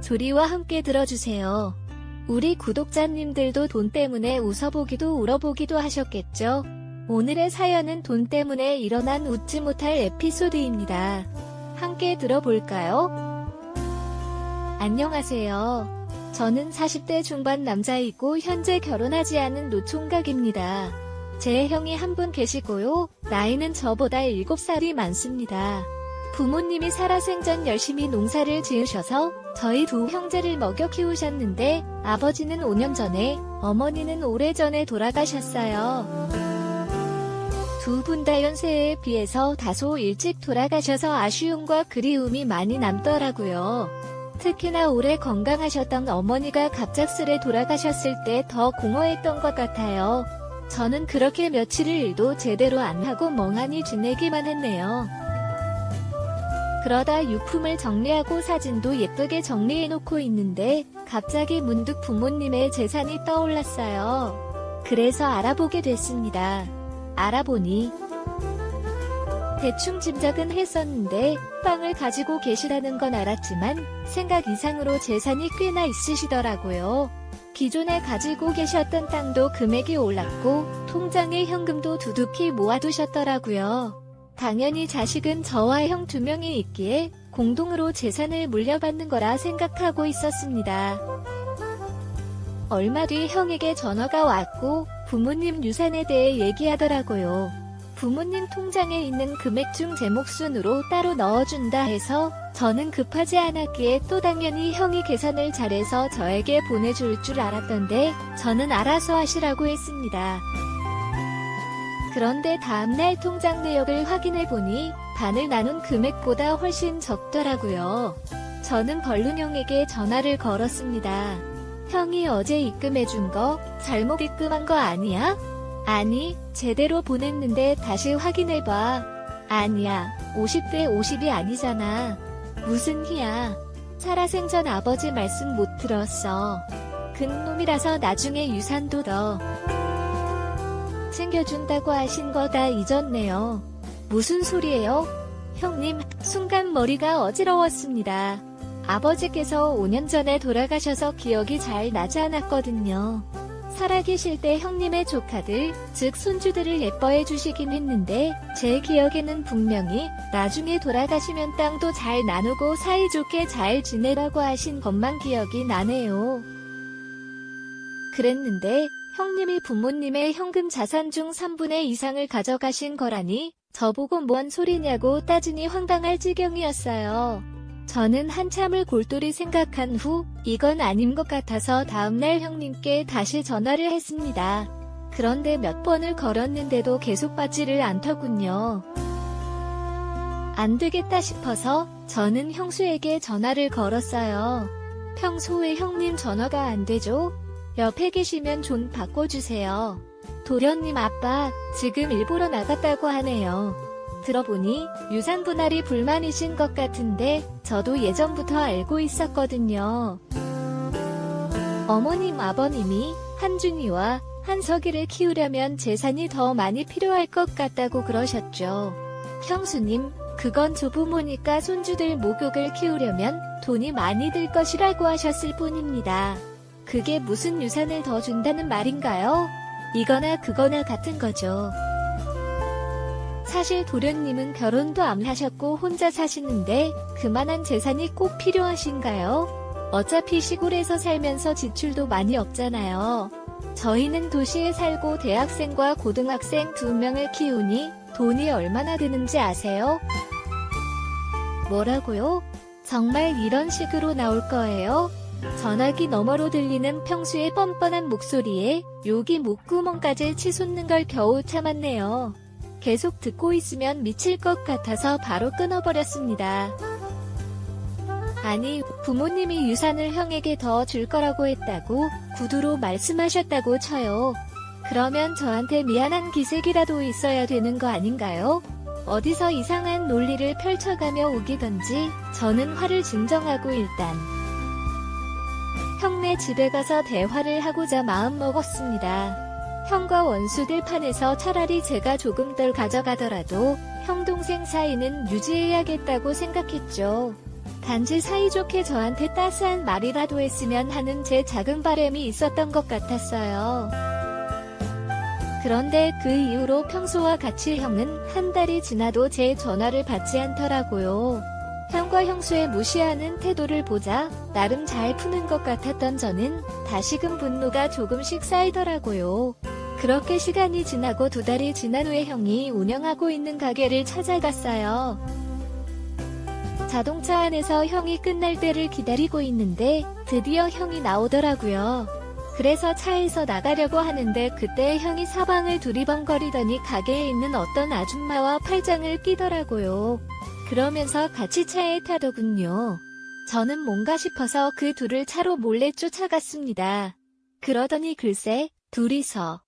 소리와 함께 들어주세요. 우리 구독자님들도 돈 때문에 웃어보기도 울어보기도 하셨겠죠? 오늘의 사연은 돈 때문에 일어난 웃지 못할 에피소드입니다. 함께 들어볼까요? 안녕하세요. 저는 40대 중반 남자이고 현재 결혼하지 않은 노총각입니다. 제 형이 한 분 계시고요. 나이는 저보다 7살이 많습니다. 부모님이 살아생전 열심히 농사를 지으셔서 저희 두 형제를 먹여 키우셨는데 아버지는 5년 전에, 어머니는 오래전에 돌아가셨어요. 두 분 다 연세에 비해서 다소 일찍 돌아가셔서 아쉬움과 그리움이 많이 남더라고요. 특히나 오래 건강하셨던 어머니가 갑작스레 돌아가셨을 때 더 공허했던 것 같아요. 저는 그렇게 며칠을 일도 제대로 안 하고 멍하니 지내기만 했네요. 그러다 유품을 정리하고 사진도 예쁘게 정리해놓고 있는데 갑자기 문득 부모님의 재산이 떠올랐어요. 그래서 알아보게 됐습니다. 알아보니 대충 짐작은 했었는데 빵을 가지고 계시다는 건 알았지만 생각 이상으로 재산이 꽤나 있으시더라고요. 기존에 가지고 계셨던 땅도 금액이 올랐고 통장에 현금도 두둑히 모아두셨더라고요. 당연히 자식은 저와 형 2명이 있기에 공동으로 재산을 물려받는 거라 생각하고 있었습니다. 얼마 뒤 형에게 전화가 왔고 부모님 유산에 대해 얘기하더라고요. 부모님 통장에 있는 금액 중 제 몫순으로 따로 넣어준다 해서 저는 급하지 않았기에 또 당연히 형이 계산을 잘해서 저에게 보내줄 줄 알았던데 저는 알아서 하시라고 했습니다. 그런데 다음날 통장 내역을 확인해보니 반을 나눈 금액보다 훨씬 적더라고요. 저는 벌룬 형에게 전화를 걸었습니다. 형이 어제 입금해준 거 잘못 입금한 거 아니야? 아니, 제대로 보냈는데 다시 확인해봐. 아니야, 50대 50이 아니잖아. 무슨 희야. 살아생전 아버지 말씀 못 들었어. 근놈이라서 나중에 유산도 더 챙겨준다고 하신 거 다 잊었네요. 무슨 소리예요? 형님, 순간 머리가 어지러웠습니다. 아버지께서 5년 전에 돌아가셔서 기억이 잘 나지 않았거든요. 살아계실 때 형님의 조카들, 즉 손주들을 예뻐해 주시긴 했는데 제 기억에는 분명히 나중에 돌아가시면 땅도 잘 나누고 사이좋게 잘 지내라고 하신 것만 기억이 나네요. 그랬는데 형님이 부모님의 현금 자산 중 3분의 2상을 가져가신 거라니 저보고 뭔 소리냐고 따지니 황당할 지경이었어요. 저는 한참을 골똘히 생각한 후 이건 아닌 것 같아서 다음날 형님께 다시 전화를 했습니다. 그런데 몇 번을 걸었는데도 계속 받지를 않더군요. 안 되겠다 싶어서 저는 형수에게 전화를 걸었어요. 평소에 형님 전화가 안 되죠? 옆에 계시면 좀 바꿔주세요. 도련님 아빠 지금 일보러 나갔다고 하네요. 들어보니 유산 분할이 불만이신 것 같은데 저도 예전부터 알고 있었거든요. 어머님 아버님이 한준이와 한석이를 키우려면 재산이 더 많이 필요할 것 같다고 그러셨죠. 형수님, 그건 조부모니까 손주들 목욕을 키우려면 돈이 많이 들 것이라고 하셨을 뿐입니다. 그게 무슨 유산을 더 준다는 말인가요? 이거나 그거나 같은 거죠. 사실 도련님은 결혼도 안 하셨고 혼자 사시는데 그만한 재산이 꼭 필요하신가요? 어차피 시골에서 살면서 지출도 많이 없잖아요. 저희는 도시에 살고 대학생과 고등학생 2명을 키우니 돈이 얼마나 드는지 아세요? 뭐라고요? 정말 이런 식으로 나올 거예요? 전화기 너머로 들리는 평소의 뻔뻔한 목소리에 욕이 목구멍까지 치솟는 걸 겨우 참았네요. 계속 듣고 있으면 미칠 것 같아서 바로 끊어버렸습니다. 아니, 부모님이 유산을 형에게 더 줄 거라고 했다고 구두로 말씀하셨다고 쳐요. 그러면 저한테 미안한 기색이라도 있어야 되는 거 아닌가요? 어디서 이상한 논리를 펼쳐가며 우기던지 저는 화를 진정하고 일단 형네 집에 가서 대화를 하고자 마음먹었습니다. 형과 원수들 판에서 차라리 제가 조금 덜 가져가더라도 형 동생 사이는 유지해야겠다고 생각했죠. 단지 사이좋게 저한테 따스한 말이라도 했으면 하는 제 작은 바람이 있었던 것 같았어요. 그런데 그 이후로 평소와 같이 형은 한 달이 지나도 제 전화를 받지 않더라고요. 형과 형수의 무시하는 태도를 보자 나름 잘 푸는 것 같았던 저는 다시금 분노가 조금씩 쌓이더라고요. 그렇게 시간이 지나고 2달이 지난 후에 형이 운영하고 있는 가게를 찾아갔어요. 자동차 안에서 형이 끝날 때를 기다리고 있는데 드디어 형이 나오더라고요. 그래서 차에서 나가려고 하는데 그때 형이 사방을 두리번거리더니 가게에 있는 어떤 아줌마와 팔짱을 끼더라고요. 그러면서 같이 차에 타더군요. 저는 뭔가 싶어서 그 둘을 차로 몰래 쫓아갔습니다. 그러더니 글쎄 둘이서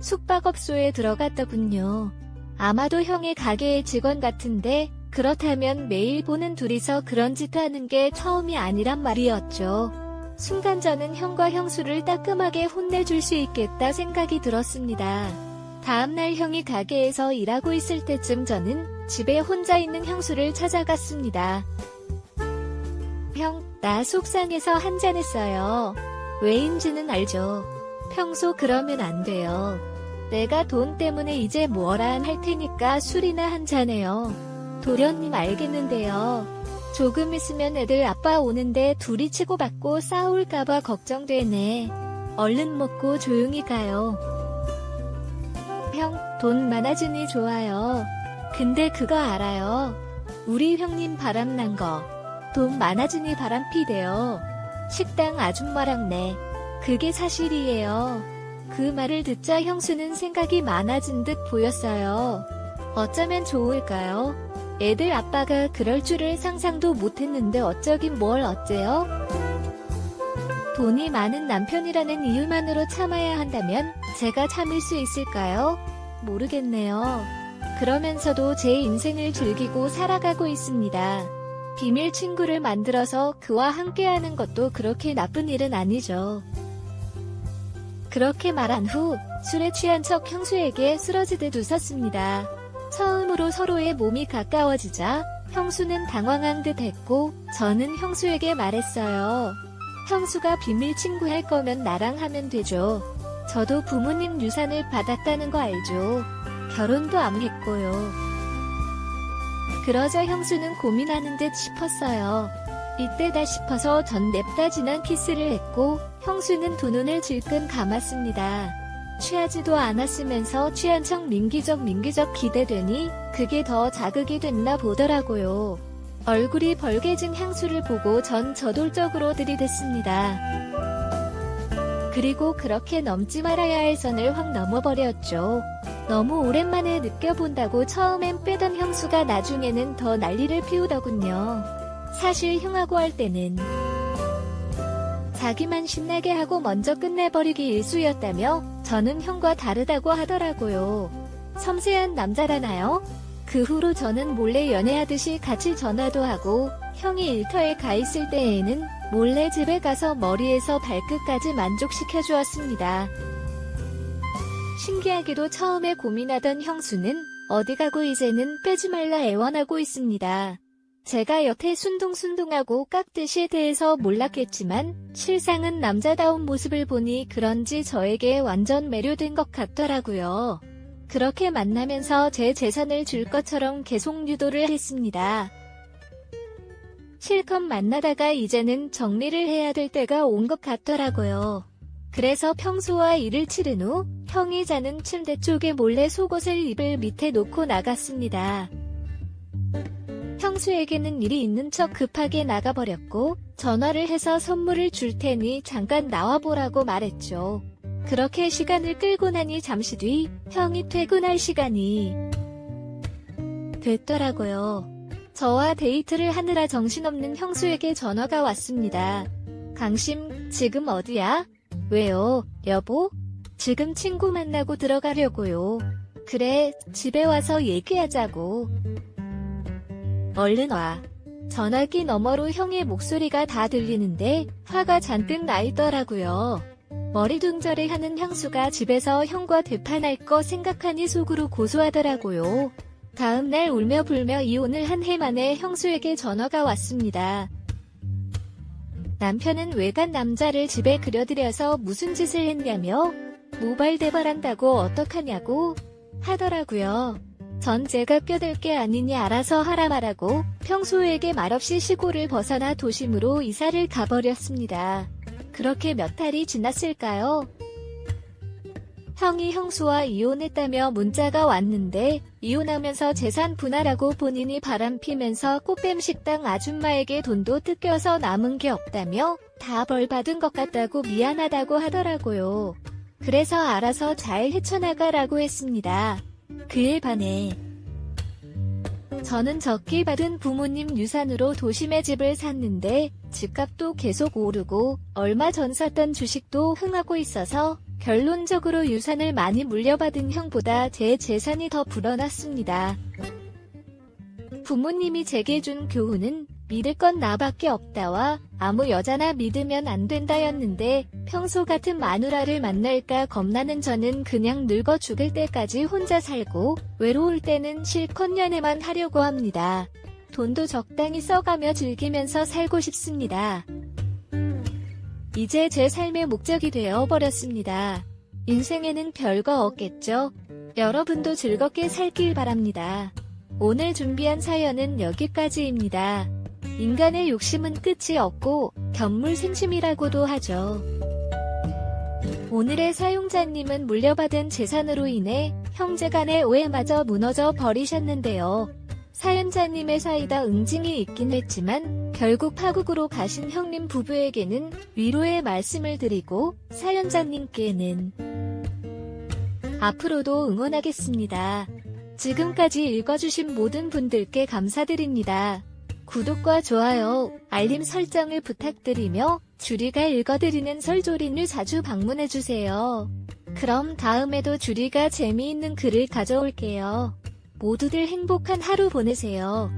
숙박업소에 들어갔더군요. 아마도 형의 가게의 직원 같은데 그렇다면 매일 보는 둘이서 그런 짓 하는 게 처음이 아니란 말이었죠. 순간 저는 형과 형수를 따끔하게 혼내줄 수 있겠다 생각이 들었습니다. 다음날 형이 가게에서 일하고 있을 때쯤 저는 집에 혼자 있는 형수를 찾아갔습니다. 형, 나 속상해서 한잔했어요. 왜인지는 알죠? 평소 그러면 안 돼요. 내가 돈 때문에 이제 뭐라 안 할 테니까 술이나 한잔해요. 도련님 알겠는데요. 조금 있으면 애들 아빠 오는데 둘이 치고받고 싸울까봐 걱정되네. 얼른 먹고 조용히 가요. 형, 돈 많아지니 좋아요. 근데 그거 알아요? 우리 형님 바람난 거. 돈 많아지니 바람피대요. 식당 아줌마랑 내. 그게 사실이에요. 그 말을 듣자 형수는 생각이 많아진 듯 보였어요. 어쩌면 좋을까요? 애들 아빠가 그럴 줄을 상상도 못했는데 어쩌긴 뭘 어째요? 돈이 많은 남편이라는 이유만으로 참아야 한다면 제가 참을 수 있을까요? 모르겠네요. 그러면서도 제 인생을 즐기고 살아가고 있습니다. 비밀 친구를 만들어서 그와 함께하는 것도 그렇게 나쁜 일은 아니죠. 그렇게 말한 후 술에 취한 척 형수에게 쓰러지듯 웃었습니다. 처음으로 서로의 몸이 가까워지자 형수는 당황한 듯 했고 저는 형수에게 말했어요. 형수가 비밀 친구 할 거면 나랑 하면 되죠. 저도 부모님 유산을 받았다는 거 알죠. 결혼도 안 했고요. 그러자 형수는 고민하는 듯 싶었어요. 이때다 싶어서 전 냅다 진한 키스를 했고 형수는 두 눈을 질끈 감았습니다. 취하지도 않았으면서 취한 척 민기적 기대되니 그게 더 자극이 됐나 보더라고요. 얼굴이 벌개진 향수를 보고 전 저돌적으로 들이댔습니다. 그리고 그렇게 넘지 말아야 할 선을 확 넘어버렸죠. 너무 오랜만에 느껴본다고 처음엔 빼던 형수가 나중에는 더 난리를 피우더군요. 사실 형하고 할 때는 자기만 신나게 하고 먼저 끝내버리기 일쑤였다며 저는 형과 다르다고 하더라고요. 섬세한 남자라나요? 그 후로 저는 몰래 연애하듯이 같이 전화도 하고 형이 일터에 가 있을 때에는 몰래 집에 가서 머리에서 발끝까지 만족시켜 주었습니다. 신기하게도 처음에 고민하던 형수는 어디 가고 이제는 빼지 말라 애원하고 있습니다. 제가 여태 순둥순둥하고 깍듯이 대해서 몰랐겠지만 실상은 남자다운 모습을 보니 그런지 저에게 완전 매료된 것 같더라고요. 그렇게 만나면서 제 재산을 줄 것처럼 계속 유도를 했습니다. 실컷 만나다가 이제는 정리를 해야 될 때가 온 것 같더라고요. 그래서 평소와 일을 치른 후 형이 자는 침대 쪽에 몰래 속옷을 이불 밑에 놓고 나갔습니다. 형수에게는 일이 있는 척 급하게 나가버렸고 전화를 해서 선물을 줄 테니 잠깐 나와보라고 말했죠. 그렇게 시간을 끌고 나니 잠시 뒤 형이 퇴근할 시간이 됐더라고요. 저와 데이트를 하느라 정신없는 형수에게 전화가 왔습니다. 강심, 지금 어디야? 왜요, 여보? 지금 친구 만나고 들어가려고요. 그래, 집에 와서 얘기하자고. 얼른 와. 전화기 너머로 형의 목소리가 다 들리는데 화가 잔뜩 나 있더라고요. 머리둥절해 하는 형수가 집에서 형과 대판할 거 생각하니 속으로 고소하더라고요. 다음날 울며 불며 이혼을 한 해 만에 형수에게 전화가 왔습니다. 남편은 외간 남자를 집에 들여들여서 무슨 짓을 했냐며 모발 대발한다고 어떡하냐고 하더라고요. 전 제가 껴들 게 아니니 알아서 하라 말하고 평소에게 말없이 시골을 벗어나 도심으로 이사를 가버렸습니다. 그렇게 몇 달이 지났을까요? 형이 형수와 이혼했다며 문자가 왔는데 이혼하면서 재산 분할하고 본인이 바람피면서 꽃뱀 식당 아줌마에게 돈도 뜯겨서 남은 게 없다며 다 벌 받은 것 같다고 미안하다고 하더라고요. 그래서 알아서 잘 헤쳐나가라고 했습니다. 그에 반해 저는 적게 받은 부모님 유산으로 도심에 집을 샀는데 집값도 계속 오르고 얼마 전 샀던 주식도 흥하고 있어서 결론적으로 유산을 많이 물려받은 형보다 제 재산이 더 불어났습니다. 부모님이 제게 준 교훈은 믿을 건 나밖에 없다와 아무 여자나 믿으면 안 된다였는데 평소 같은 마누라를 만날까 겁나는 저는 그냥 늙어 죽을 때까지 혼자 살고 외로울 때는 실컷 연애만 하려고 합니다. 돈도 적당히 써가며 즐기면서 살고 싶습니다. 이제 제 삶의 목적이 되어버렸습니다. 인생에는 별거 없겠죠? 여러분도 즐겁게 살길 바랍니다. 오늘 준비한 사연은 여기까지입니다. 인간의 욕심은 끝이 없고 견물생심이라고도 하죠. 오늘의 사용자님은 물려받은 재산으로 인해 형제간의 오해마저 무너져 버리셨는데요. 사연자님의 사이다 응징이 있긴 했지만 결국 파국으로 가신 형님 부부에게는 위로의 말씀을 드리고 사연자님께는 앞으로도 응원하겠습니다. 지금까지 읽어주신 모든 분들께 감사드립니다. 구독과 좋아요, 알림 설정을 부탁드리며 주리가 읽어드리는 설조린을 자주 방문해주세요. 그럼 다음에도 주리가 재미있는 글을 가져올게요. 모두들 행복한 하루 보내세요.